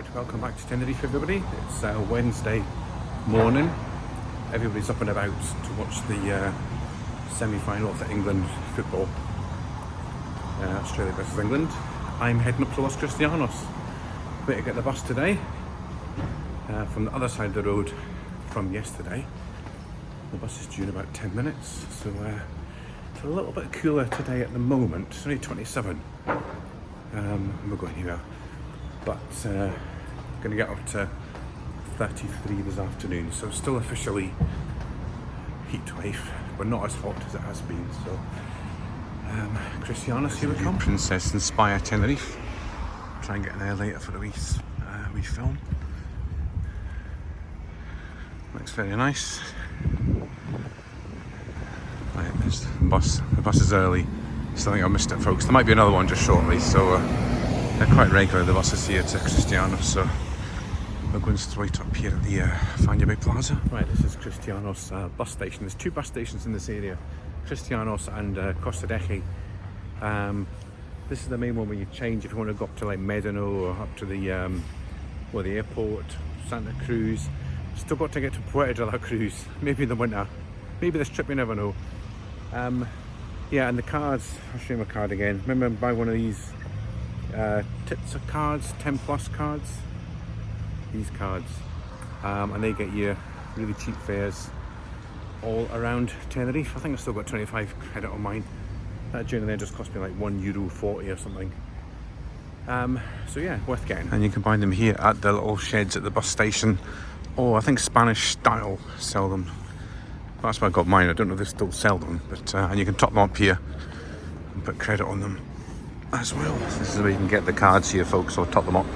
Right, welcome back to Tenerife, everybody. It's Wednesday morning. Everybody's up and about to watch the semi-final for England football. Australia versus England. I'm heading up to Las Cristianos. Wait to get the bus today from the other side of the road from yesterday. The bus is due in about 10 minutes, so it's a little bit cooler today at the moment. It's only 27. We're going here, but going to get up to 33 this afternoon, so still officially heat wave, but not as hot as it has been. So Cristianos, here we come. Princess Inspire Tenerife. Try and get there later for the wee film. Looks very nice. Right, there's the bus. The bus is early, so I think I missed it, folks. There might be another one just shortly, so they're quite regular, the buses here to Cristianos, so we're going straight up here at the Fania Bay Plaza. Right, this is Cristianos bus station. There's two bus stations in this area, Cristianos and Costa Deje. This is the main one where you change if you want to go up to like Medano or up to the airport, Santa Cruz. Still got to get to Puerto de la Cruz, maybe in the winter, maybe this trip, you never know. Yeah, and the cards, I'll show you my card again. Remember, buy one of these tips cards, 10 plus cards, these cards, and they get you really cheap fares all around Tenerife. I think I still got 25 credit on mine. That journey there just cost me like €1.40 or something. So yeah, worth getting. And you can buy them here at the little sheds at the bus station, or I think Spanish Style sell them. That's where I got mine. I don't know if they still sell them, but and you can top them up here and put credit on them as well. This is where you can get the cards here, folks, or top them up.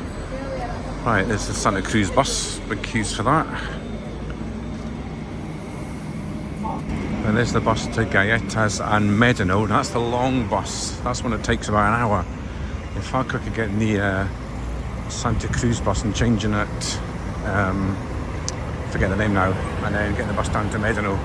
Right, there's the Santa Cruz bus. Big queues for that. And there's the bus to Galletas and Medano. That's the long bus. That's one that takes about an hour. You're far quicker getting the Santa Cruz bus and changing it. Forget the name now, and then getting the bus down to Medano.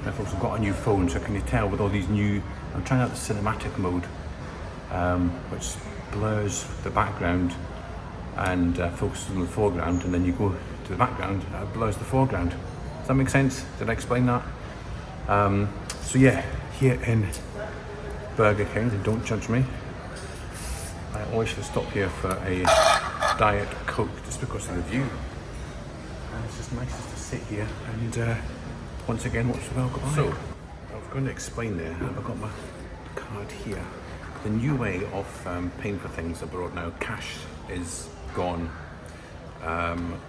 Now folks, I've got a new phone, so can you tell with all these new, I'm trying out the cinematic mode, which blurs the background and focuses on the foreground, and then you go to the background, it blurs the foreground. Does that make sense? Did I explain that? So yeah, here in Burger King, and don't judge me, I always should stop here for a Diet Coke just because of the view. It's just nice just to sit here and once again watch the world go by. So, I was going to explain there, I've got my card here. The new way of paying for things abroad now, cash is gone.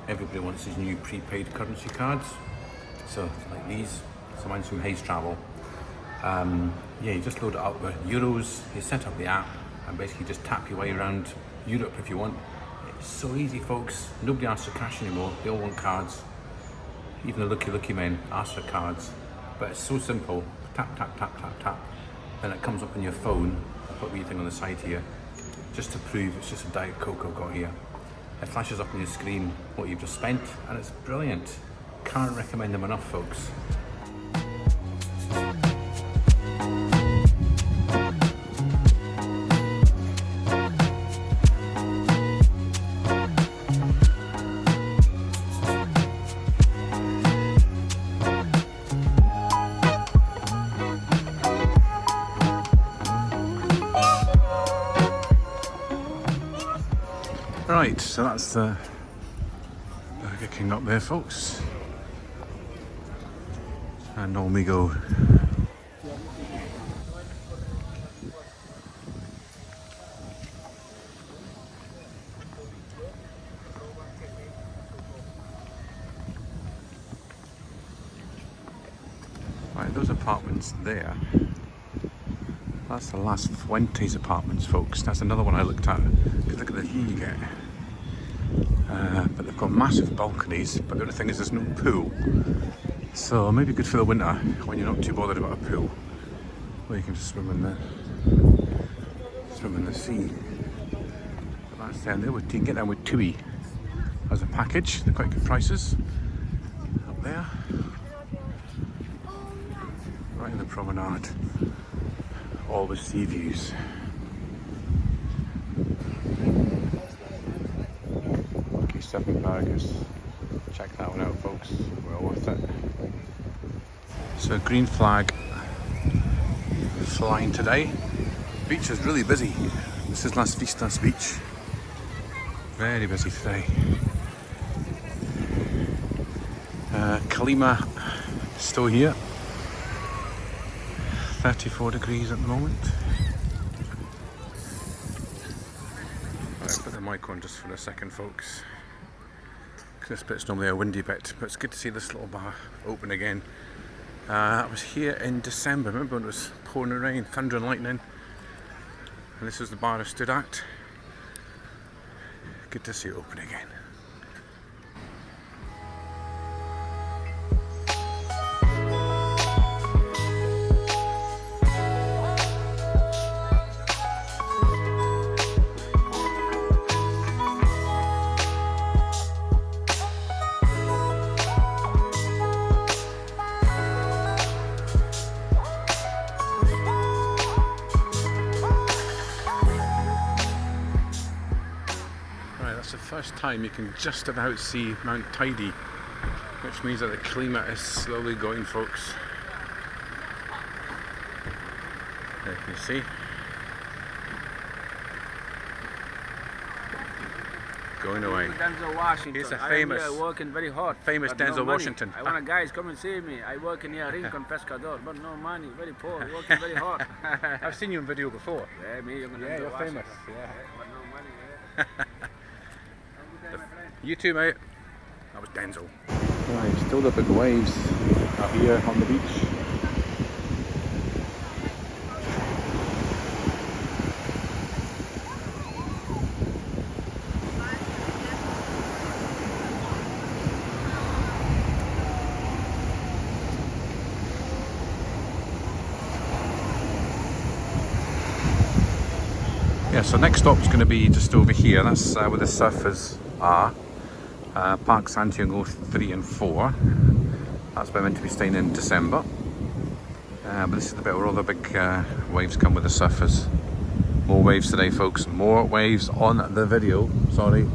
Everybody wants these new prepaid currency cards. So like these, so mine's from Hayes Travel. Yeah, you just load it up with euros, you set up the app and basically just tap your way around Europe if you want. It's so easy, folks. Nobody asks for cash anymore, they all want cards. Even the lucky men ask for cards. But it's so simple, tap, tap, tap, tap, tap. Then it comes up on your phone. I'll put a wee thing on the side here, just to prove it's just a Diet Coke I've got here. It flashes up on your screen what you've just spent, and it's brilliant. Can't recommend them enough, folks. Right, so that's the Burger King up there, folks. And on we go. Right, those apartments there, that's the Las Fuentes apartments, folks. That's another one I looked at. Look at the view you get. But they've got massive balconies, but the other thing is there's no pool. So maybe good for the winter when you're not too bothered about a pool. Or you can just swim in the sea. But that's down there. You can get down with TUI as a package. They're quite good prices. Up there. Right in the promenade. All the sea views. Okay, 7 burgers. Check that one out, folks. Well worth it. So green flag flying today. Beach is really busy. This is Las Vistas beach. Very busy today. Kalima still here. 34 degrees at the moment. Right, put the mic on just for a second, folks. This bit's normally a windy bit, but it's good to see this little bar open again. I was here in December, remember when it was pouring rain, thunder and lightning? And this is the bar I stood at. Good to see it open again. That's the first time you can just about see Mount Tidy, which means that the climate is slowly going, folks. There you can see. Going away. Denzel Washington. He's a famous, I am here working very hard. Famous Denzel Washington. I want guys come and see me. I work in here Rincon Pescador, but no money, very poor, working very hard. I've seen you in video before. Yeah, me, you're famous. Yeah. But no money, yeah. You too, mate. That was Denzel. Right, still the big waves out here on the beach. Yeah, so next stop is going to be just over here. That's where the surfers are. Park Santiago 3 and 4. That's where I'm meant to be staying in December. But this is the bit where all the big waves come with the surfers. More waves today, folks. More waves on the video. Sorry.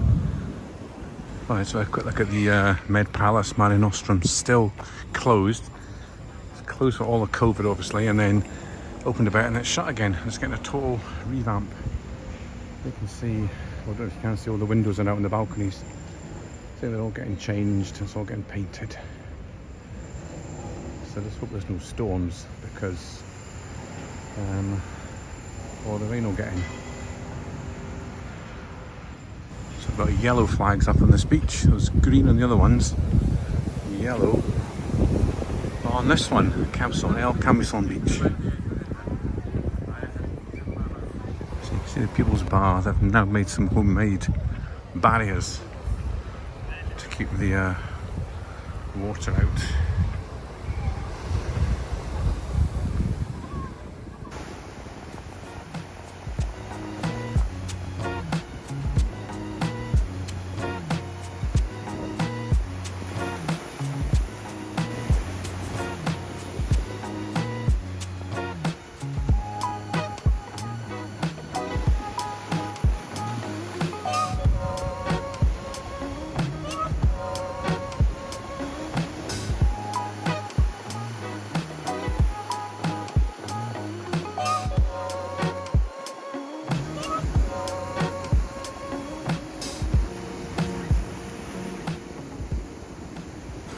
Alright, so a quick look at the Med Palace Mare Nostrum. Still closed. It's closed for all the COVID, obviously, and then opened a bit and it's shut again. It's getting a total revamp. You can see, well, I don't know if you can see all the windows are out on the balconies. I think they're all getting changed, it's all getting painted. So let's hope there's no storms because all the rain will get in. So I've got yellow flags up on this beach. There's green on the other ones. Yellow on this one, Cambison, El Cambison Beach. So you can see the people's bar. They've now made some homemade barriers to keep the water out.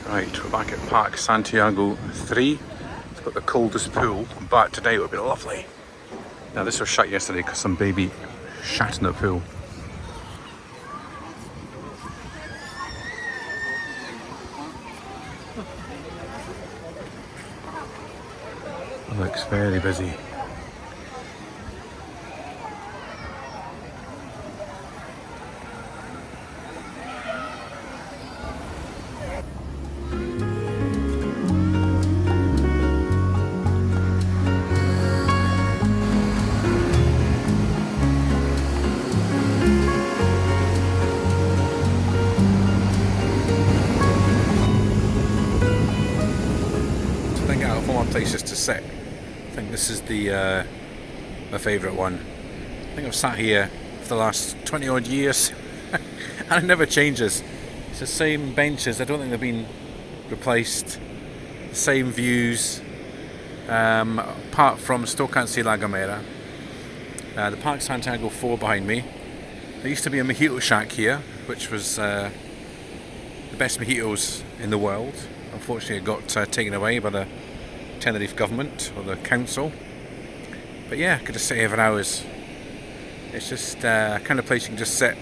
Right, we're back at Park Santiago 3. It's got the coldest pool, but today it would be lovely. Now this was shut yesterday because some baby shat in the pool. It looks very busy. So I think out of all my places to sit, I think this is the my favourite one. I think I've sat here for the last 20 odd years and it never changes. It's the same benches, I don't think they've been replaced. The same views, apart from still can't see La Gomera. The Park Santiago 4 behind me. There used to be a mojito shack here, which was the best mojitos in the world. Unfortunately it got taken away by the Tenerife government or the council. But yeah, I could just sit here for hours. It's just a kind of place you can just sit,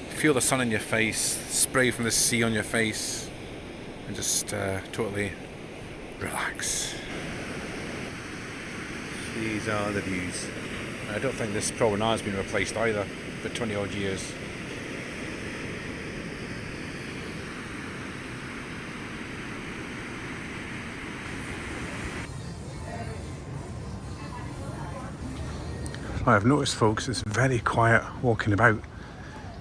feel the sun on your face, spray from the sea on your face, and just totally relax. These are the views. I don't think this promenade has been replaced either for 20 odd years. I've noticed, folks, it's very quiet walking about.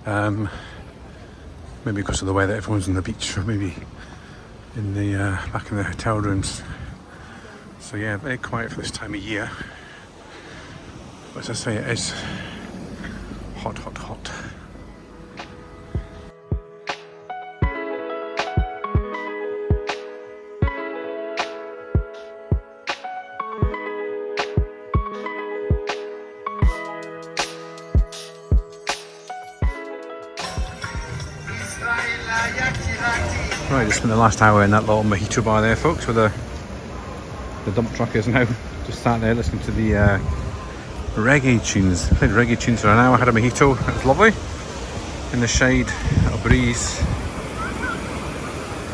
Maybe because of the way that everyone's on the beach, or maybe in the back in the hotel rooms. So yeah, very quiet for this time of year. But as I say, it is hot, hot, hot. Right, just spent the last hour in that little mojito bar there, folks, where the dump truck is now. Just sat there listening to the reggae tunes. I played reggae tunes for an hour, had a mojito, it was lovely. In the shade, a breeze.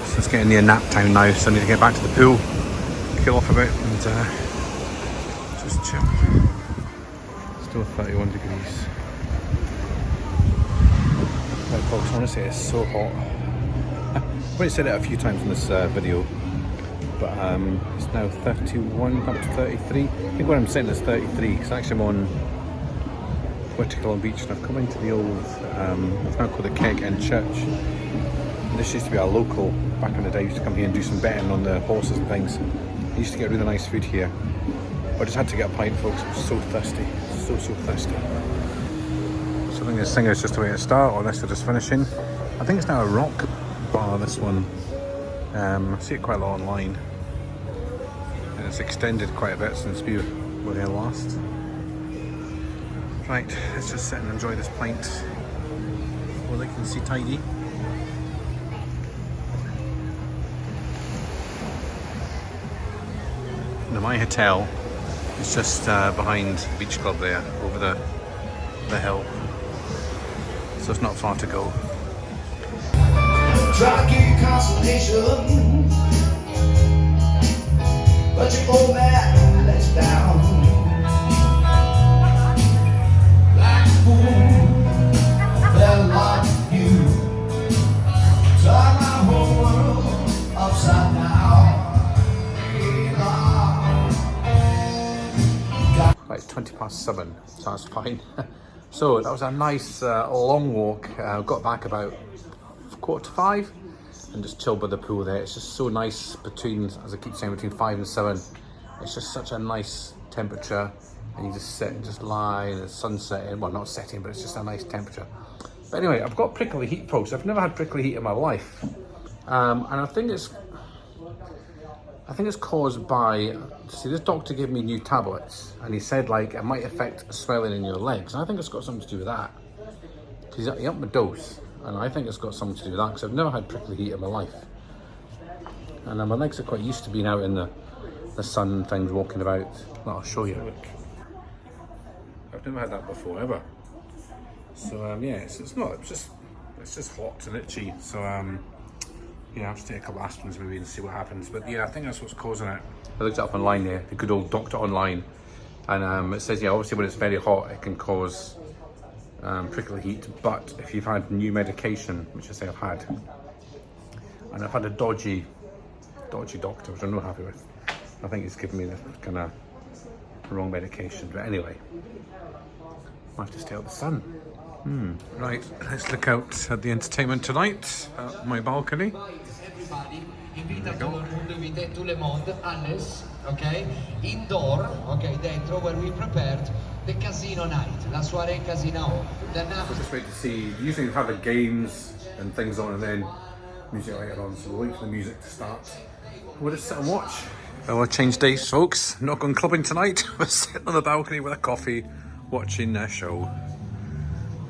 So it's getting near nap time now, so I need to get back to the pool, kill off a bit and just chill. Still 31 degrees. Right, folks, honestly it's so hot. I've already said it a few times in this video, but it's now 31, up to 33. I think where I'm sitting is 33, because actually I'm on Whitaclone Beach and I've come into the old, it's now called the Keg End Church. And this used to be our local, back in the day. I used to come here and do some betting on the horses and things. I used to get really nice food here. But I just had to get a pint, folks. I was so thirsty, so thirsty. So I think this singer's just away to start, or unless they're just finishing. I think it's now a rock bar, this one. I see it quite a lot online, and it's extended quite a bit since we were here last. Right, let's just sit and enjoy this pint while I can see tidy. Now my hotel is just behind the beach club there, over the hill, so it's not far to go. Try to give you consolation, but your old man let you down. Like a fool, I fell like you. Turn my whole world upside down. Right, it's 7:20, so that's fine. So that was a nice long walk. Got back about 4:45 and just chilled by the pool there. It's just so nice between, as I keep saying, between 5 and 7. It's just such a nice temperature, and you just sit and just lie and the sun's setting. Well, not setting, but it's just a nice temperature. But anyway, I've got prickly heat, folks. I've never had prickly heat in my life, and I think it's caused by, see, this doctor gave me new tablets, and he said like it might affect swelling in your legs, and I think it's got something to do with that. He upped my dose, and I think it's got something to do with that, because I've never had prickly heat in my life, and my legs are quite used to being out in the sun and things, walking about. Well, I'll show you. Look, I've never had that before ever. So yeah, it's just hot and itchy. So yeah, I'll just take a couple of aspirins maybe and see what happens. But yeah, I think that's what's causing it. I looked it up online there, the good old doctor online, and it says, yeah, obviously when it's very hot it can cause prickly heat, but if you've had new medication, which I say I've had, and I've had a dodgy doctor, which I'm not happy with. I think he's given me the kind of wrong medication, but anyway, I have to stay out the sun. Right, let's look out at the entertainment tonight at my balcony. Invita todo el mundo, invite tout le monde, alles, okay? Indoor, okay, dentro, where we prepared the casino night, la soirée casino. The We'll just wait to see. Usually have the games and things on and then music later on, so we'll wait for the music to start. We'll just sit and watch. Well, we'll change days, folks. Not going clubbing tonight. We're sitting on the balcony with a coffee, watching a show.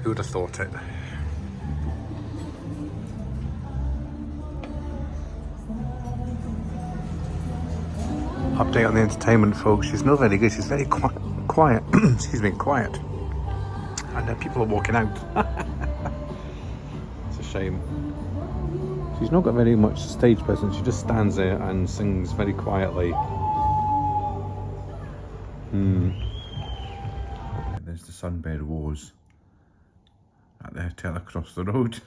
Who would have thought it? Update on the entertainment, folks. She's not very good. She's very quiet. Excuse me, quiet. And people are walking out. It's a shame. She's not got very much stage presence. She just stands there and sings very quietly. There's the Sunbed Wars at the hotel across the road.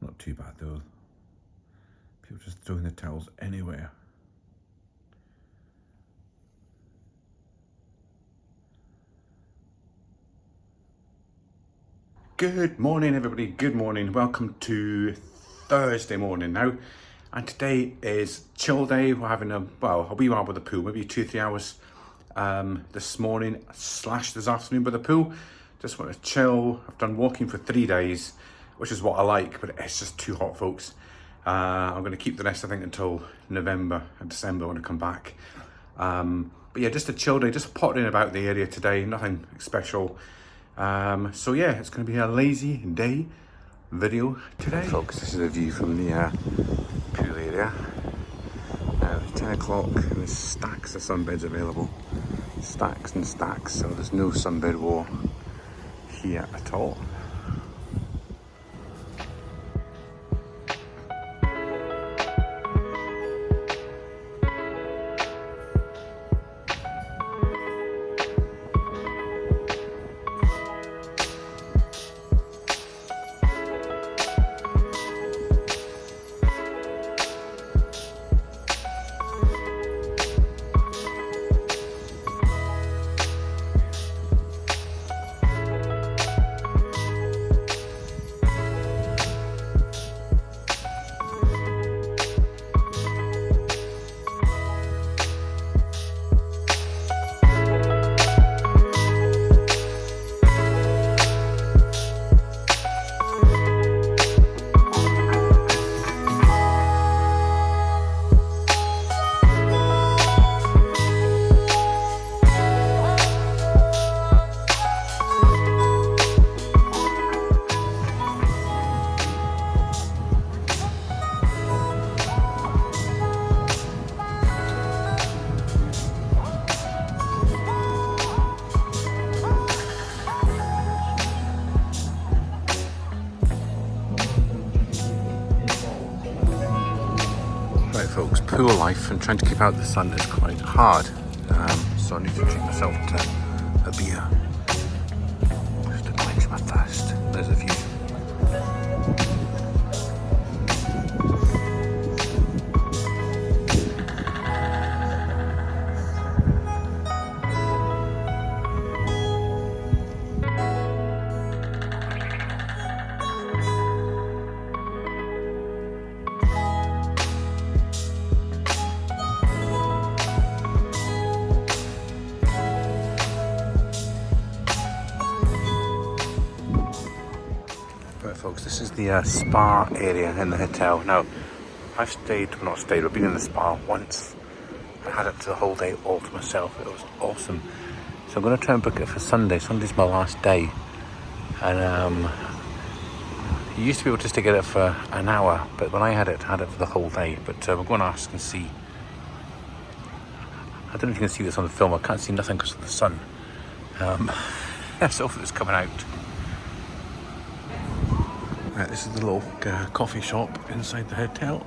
Not too bad though. People just throwing the towels anywhere. Good morning, everybody. Good morning. Welcome to Thursday morning now. And today is chill day. We're having a wee while with the pool, maybe 2-3 hours this morning / this afternoon by the pool. Just want to chill. I've done walking for 3 days, which is what I like, but it's just too hot, folks. I'm going to keep the rest, I think, until November and December when I come back. But yeah, just a chill day, just pottering about the area today, nothing special. So yeah, it's going to be a lazy day video today. Folks, this is a view from the pool area. Now it's 10 o'clock and there's stacks of sunbeds available. Stacks and stacks, so there's no sunbed war here at all. Folks, pool life and trying to keep out the sun is quite hard, so I need to treat myself to a beer just to quench my thirst. There's a view. Folks, this is the spa area in the hotel. Now, I've been in the spa once. I had it to the whole day all to myself. It was awesome. So I'm going to try and book it for Sunday. Sunday's my last day. And you used to be able just to get it for an hour, but when I had it for the whole day. But we're going to ask and see. I don't know if you can see this on the film. I can't see nothing because of the sun. So hopefully it's coming out. Right, this is the little coffee shop inside the hotel.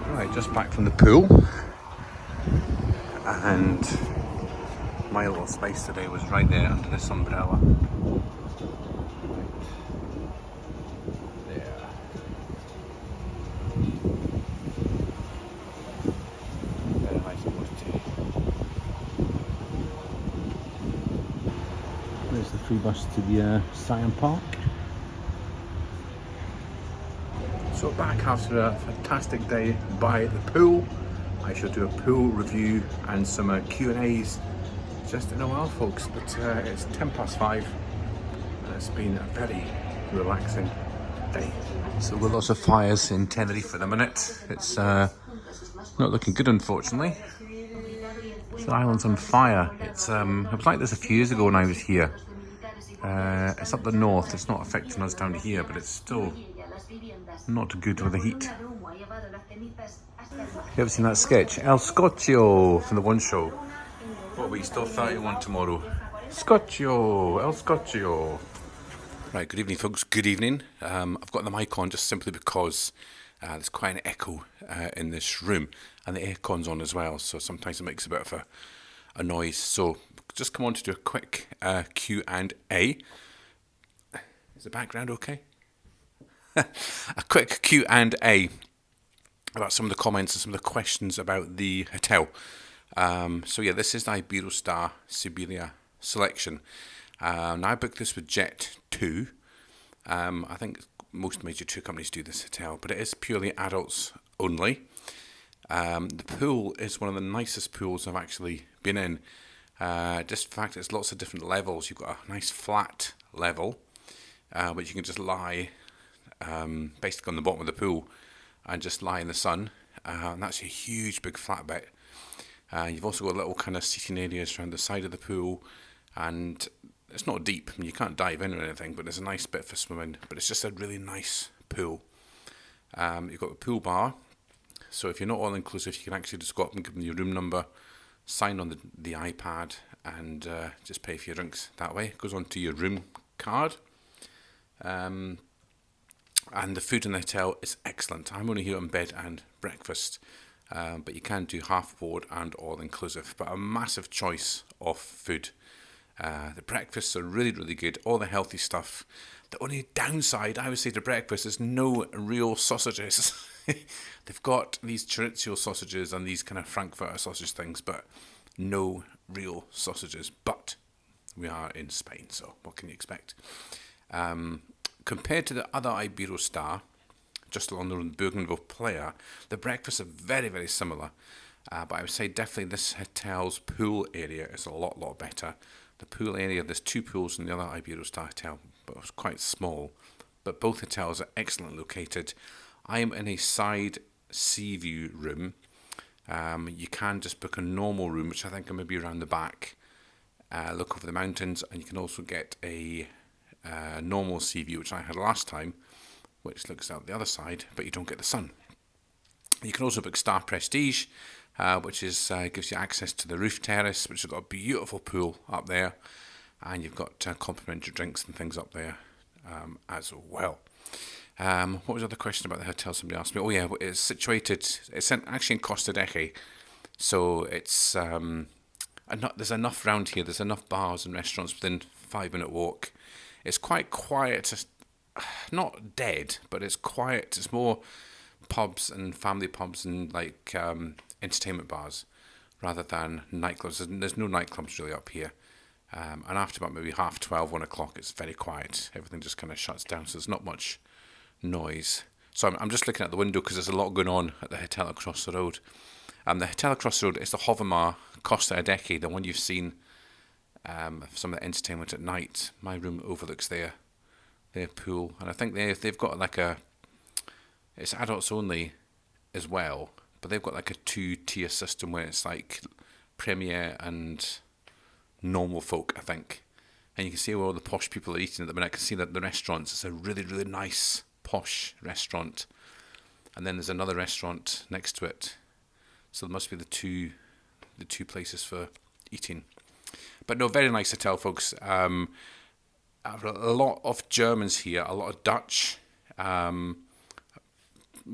Right, just back from the pool. And my little space today was right there under this umbrella. There's the free bus to the Scion Park. So back after a fantastic day by the pool. I shall do a pool review and some Q&As just in a while, folks, but it's 5:10 and it's been a very relaxing day. So we've got lots of fires in Tenerife at the minute. It's not looking good, unfortunately. The island's on fire. It was like this a few years ago when I was here. It's up the north, it's not affecting us down here, but it's still not good with the heat. You ever seen that sketch? El Scotcho from the One Show. What are we, still 31 tomorrow? Scotcho, El Scotcho. Right, good evening folks, good evening. I've got the mic on just simply because there's quite an echo in this room, and the aircon's on as well, so sometimes it makes a bit of a noise. So just come on to do a quick Q&A. Is the background okay? A quick Q&A about some of the comments and some of the questions about the hotel. So yeah, this is the Iberostar Siberia selection. Now I booked this with Jet2. I think most major tour companies do this hotel, but it is purely adults only. The pool is one of the nicest pools I've actually been in. Just the fact it's lots of different levels. You've got a nice flat level, which you can just lie basically on the bottom of the pool and just lie in the sun. And that's a huge big flat bit. You've also got little kind of seating areas around the side of the pool, and it's not deep. I mean, you can't dive in or anything, but there's a nice bit for swimming. But it's just a really nice pool. You've got the pool bar. So if you're not all-inclusive, you can actually just go up and give them your room number, sign on the iPad, and just pay for your drinks that way. It goes on to your room card. And the food in the hotel is excellent. I'm only here on bed and breakfast, but you can do half board and all-inclusive. But a massive choice of food. The breakfasts are really, really good. All the healthy stuff. The only downside, I would say, to breakfast is no real sausages. They've got these chorizo sausages and these kind of Frankfurter sausage things, but no real sausages. But we are in Spain, so what can you expect? Compared to the other Iberostar, just along the Bougainville player, the breakfasts are very, very similar. But I would say definitely this hotel's pool area is a lot better. The pool area, there's two pools in the other Iberostar hotel, but it was quite small. But both hotels are excellently located. I am in a side sea view room. You can just book a normal room, which I think are maybe around the back, look over the mountains, and you can also get a normal sea view, which I had last time, which looks out the other side, but you don't get the sun. You can also book Star Prestige, which is gives you access to the roof terrace, which has got a beautiful pool up there, and you've got complimentary drinks and things up there as well. What was the other question about the hotel? Somebody asked me. Oh yeah, it's situated. It's actually in Costa Deche, so it's there's enough around here. There's enough bars and restaurants within 5-minute walk. It's quite quiet. It's not dead, but it's quiet. It's more pubs and family pubs and like entertainment bars rather than nightclubs. There's no nightclubs really up here. And after about maybe 12:30, 1 o'clock, it's very quiet. Everything just kind of shuts down, so there's not much noise. So I'm just looking at the window because there's a lot going on at the hotel across the road. The hotel across the road is the Hovamar Costa Adeje, the one you've seen some of the entertainment at night. My room overlooks their pool, and I think they've got like it's adults only as well, but they've got like a 2-tier system where it's like premier and normal folk, I think. And you can see where all the posh people are eating at the minute. I can see that the restaurants, it's a really, really nice, posh restaurant. And then there's another restaurant next to it. So there must be the two places for eating. But no, very nice hotel, folks. A lot of Germans here, a lot of Dutch, a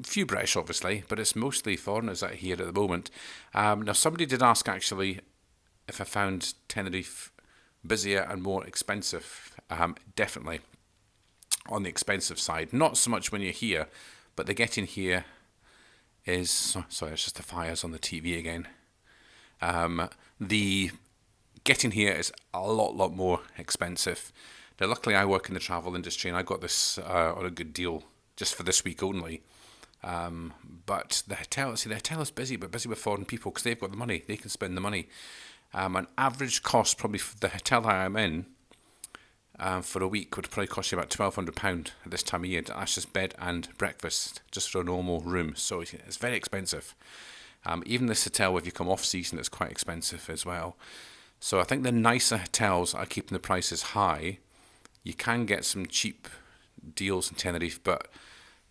few British, obviously, but it's mostly foreigners that are here at the moment. Now, somebody did ask, actually, if I found Tenerife busier and more expensive. Definitely on the expensive side. Not so much when you're here, but the getting here is... Sorry, it's just the fires on the TV again. The getting here is a lot more expensive. Now, luckily I work in the travel industry and I got this on a good deal just for this week only. But the hotel is busy, but busy with foreign people because they've got the money. They can spend the money. An average cost probably for the hotel that I'm in for a week would probably cost you about £1,200 at this time of year. That's just bed and breakfast, just for a normal room. So it's very expensive. Even this hotel, if you come off season, it's quite expensive as well. So I think the nicer hotels are keeping the prices high. You can get some cheap deals in Tenerife, but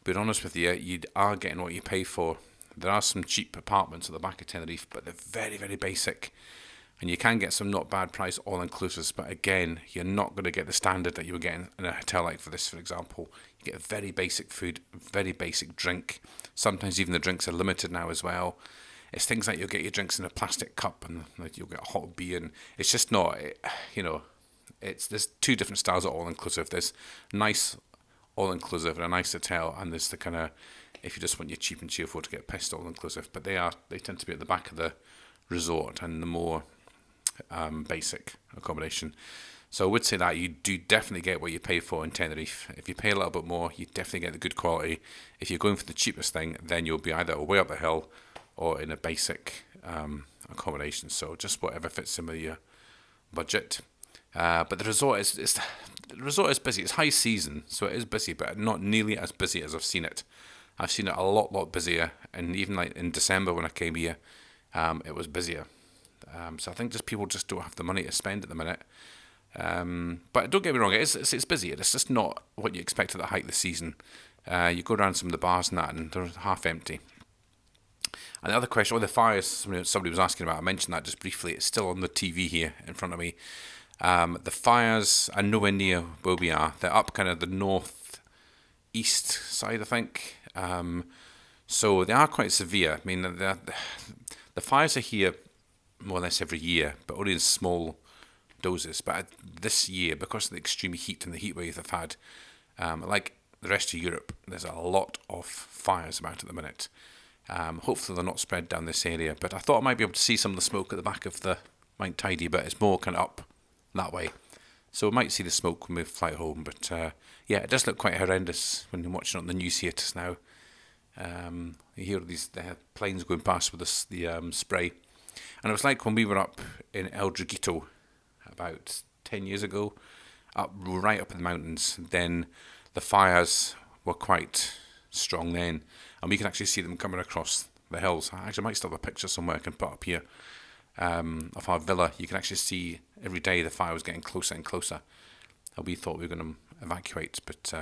being honest with you, you are getting what you pay for. There are some cheap apartments at the back of Tenerife, but they're very basic. And you can get some not bad price all-inclusives, but again, you're not going to get the standard that you would get in a hotel like for this, for example. You get very basic food, very basic drink. Sometimes even the drinks are limited now as well. It's things like you'll get your drinks in a plastic cup and like you'll get a hot beer, and it's just not, there's two different styles of all-inclusive. There's nice all-inclusive and a nice hotel, and there's the kind of, if you just want your cheap and cheerful to get pissed all-inclusive, but they tend to be at the back of the resort and the more basic accommodation. So I would say that you do definitely get what you pay for in Tenerife. If you pay a little bit more, you definitely get the good quality. If you're going for the cheapest thing, then you'll be either way up the hill or in a basic accommodation. So just whatever fits in with your budget. But the resort is busy. It's high season, so it is busy, but not nearly as busy as I've seen it. I've seen it a lot busier, and even like in December when I came here, it was busier. So I think just people just don't have the money to spend at the minute. But don't get me wrong, it's busy. It's just not what you expect at the height of the season. You go around some of the bars and that, and they're half empty. And the other question, the fires somebody was asking about, I mentioned that just briefly. It's still on the TV here in front of me. The fires are nowhere near where we are. They're up kind of the north-east side, I think. So they are quite severe. I mean, the fires are here more or less every year, but only in small doses. But this year, because of the extreme heat and the heat wave they've had, like the rest of Europe, there's a lot of fires about at the minute. Hopefully they're not spread down this area, but I thought I might be able to see some of the smoke at the back of the Mount Tidy, but it's more kind of up that way. So we might see the smoke when we fly home, but yeah, it does look quite horrendous when you're watching it on the news here just now. You hear these planes going past with the spray. And it was like when we were up in El Draguito about 10 years ago, right up in the mountains, then the fires were quite strong then, and we can actually see them coming across the hills. I actually might still have a picture somewhere I can put up here of our villa. You can actually see every day the fire was getting closer and closer. And we thought we were going to evacuate, but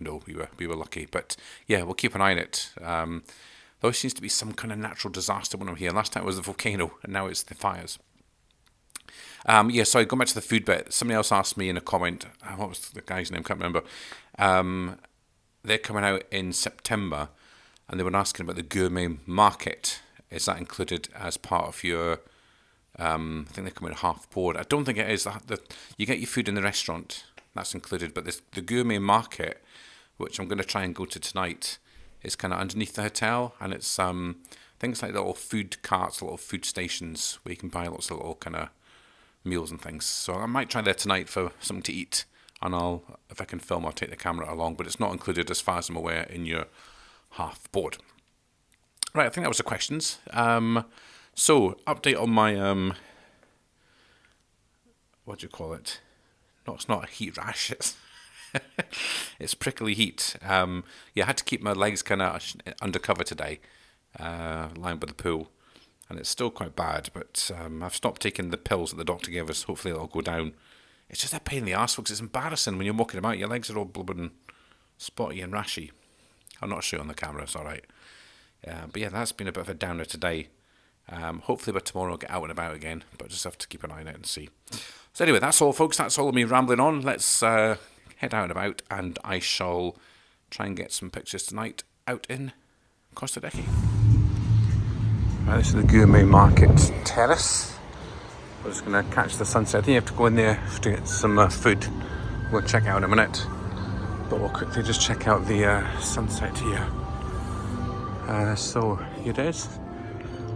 no, we were lucky. But yeah, we'll keep an eye on it. There always seems to be some kind of natural disaster when I'm here. Last time it was the volcano, and now it's the fires. Sorry, going back to the food bit. Somebody else asked me in a comment, what was the guy's name? Can't remember. They're coming out in September, and they were asking about the gourmet market. Is that included as part of your? I think they're coming half board. I don't think it is. You get your food in the restaurant, that's included, but the gourmet market, which I'm going to try and go to tonight, is kind of underneath the hotel, and it's things like little food carts, little food stations where you can buy lots of little kind of meals and things. So I might try there tonight for something to eat, and if I can film, I'll take the camera along, but it's not included as far as I'm aware in your half board. Right, I think that was the questions. So update on my what do you call it? No, it's not a heat rash. It's prickly heat. I had to keep my legs kind of undercover today, lying by the pool, and it's still quite bad. But I've stopped taking the pills that the doctor gave us. Hopefully it'll go down. It's just a pain in the arse, folks. It's embarrassing when you're walking about. Your legs are all blubbering, spotty and rashy. I'm not sure on the camera. It's all right. But yeah, that's been a bit of a downer today. Hopefully by tomorrow I'll get out and about again, but just have to keep an eye on it and see. So anyway, that's all, folks. That's all of me rambling on. Let's head out and about, and I shall try and get some pictures tonight out in Costa Decky. Right, this is the Gourmet Market Terrace. We're just going to catch the sunset. I think you have to go in there to get some food. We'll check out in a minute, but we'll quickly just check out the sunset here. So here it is,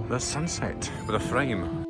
the sunset with a frame.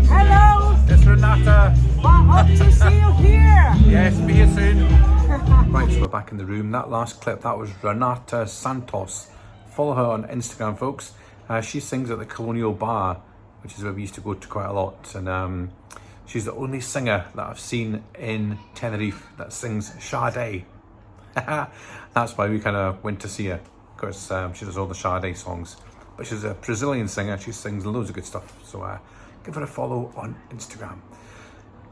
Hello! It's Renata. Hope to see you here! Yes, be here soon. Right, so we're back in the room. That last clip, that was Renata Santos. Follow her on Instagram, folks. She sings at the Colonial Bar, which is where we used to go to quite a lot. And she's the only singer that I've seen in Tenerife that sings Sade. That's why we kind of went to see her, because she does all the Sade songs. But she's a Brazilian singer. She sings loads of good stuff. So give her a follow on Instagram.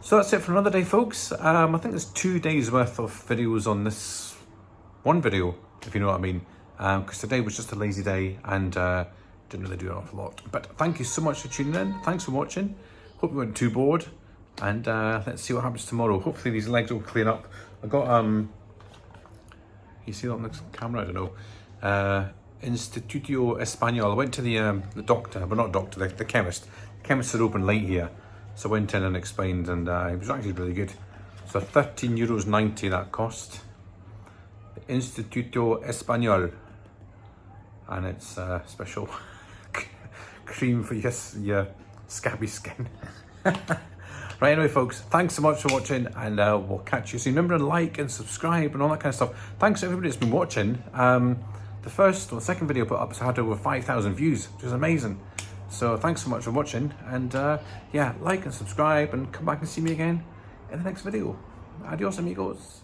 So that's it for another day, folks. I think there's 2 days worth of videos on this one video, if you know what I mean. Because today was just a lazy day and didn't really do an awful lot. But thank you so much for tuning in. Thanks for watching. Hope you weren't too bored. And let's see what happens tomorrow. Hopefully these legs will clean up. I got you see that on the camera? I don't know. Instituto Español. I went to the doctor, but not doctor, the chemist. The chemists are open late here. So I went in and explained, and it was actually really good. So €13.90 that cost. Instituto Español. And it's special cream for your scabby skin. Right, anyway, folks, thanks so much for watching, and we'll catch you soon. Remember to like and subscribe and all that kind of stuff. Thanks to everybody that's been watching. The second video I put up has had over 5,000 views, which is amazing. So thanks so much for watching, and yeah, like and subscribe, and come back and see me again in the next video. Adios, amigos.